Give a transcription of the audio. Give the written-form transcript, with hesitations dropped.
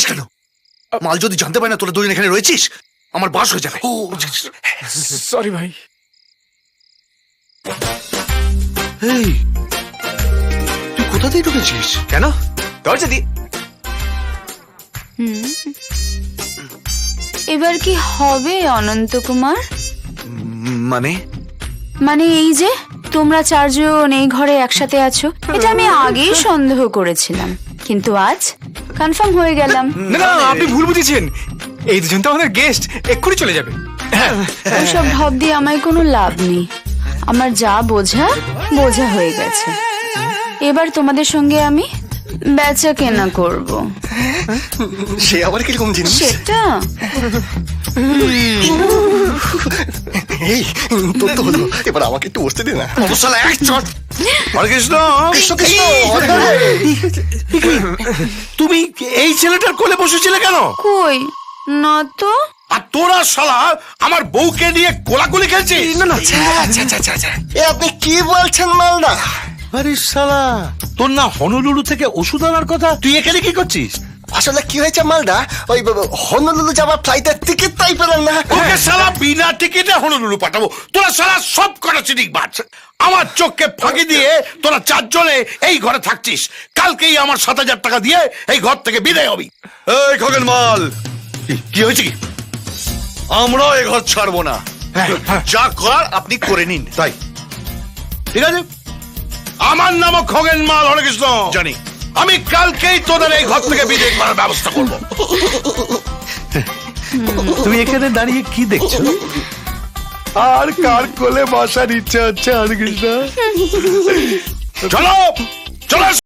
কেন? মাল যদি জানতে পারে না তোরা দুজন এখানে রয়েছিস, আমার বাস হয়ে যাবে। সরি ভাই। এই, তুই কোথা দিয়ে ঢুকেছিস? কেন? দরজা দি। এবার কি হবে অনন্ত কুমার? মানে এই যে তোমরা চারজন এই ঘরে একসাথে আছো, এটা আমি আগেই সন্দেহ করেছিলাম, কিন্তু আজ কনফার্ম হয়ে গেলাম। না, আপনি ভুল বুঝেছেন। এই দুজন তো আমাদের গেস্ট, এক্ষুনি চলে যাবে। ওসব ভাব দিয়ে আমায় কোনো লাভ নেই। আমার যা বোঝা হয়ে গেছে। এবার তোমাদের সঙ্গে আমি বেচা কেনা করব। সে আবার কিরকম জিনিস? সেটা এই তোর তো হলো, এবার আমাকে একটু বসতে দে না। তুমি এই ছেলেটার কোলে বসেছিলে কেন? কই না তো। আর তোরা শালা আমার বউকে নিয়ে কোলাকুলি খেলছিস? না, আপনি কি বলছেন মালদা? আরে শালা, তোর না হনলুলু থেকে ওষুধ আনার কথা, তুই এখানে কি করছিস? আসলে কি হয়েছে মালদা, ওই হনলুলু যাওয়ার ফ্লাইটের টিকিট তাই পেলাম না। তোকে শালা বিনা টিকিটে হনলুলু পাঠাবো? তোরা শালা সব কটা চিনিক বাজ। আমার চোখকে ফাঁকি দিয়ে তোরা চারজনে এই ঘরে থাকছিস। কালকেই আমার 7,000 টাকা দিয়ে এই ঘর থেকে বিদায় হবি। এই খগেন মাল, কি হয়েছে কি? আমরাও এ ঘর ছাড়বো না, যা করার আপনি করে নিন। তাই ঠিক আছে? আমার নামও খগেন মাল হরেকৃষ্ণ। জানি। আমি কালকেই তোদের এই ঘর থেকে বিদায় করার ব্যবস্থা করব। তুমি এখানে দাঁড়িয়ে কি দেখছো? আর কার কোলে বসার ইচ্ছা হচ্ছে হরেকৃষ্ণ? চলো চলো।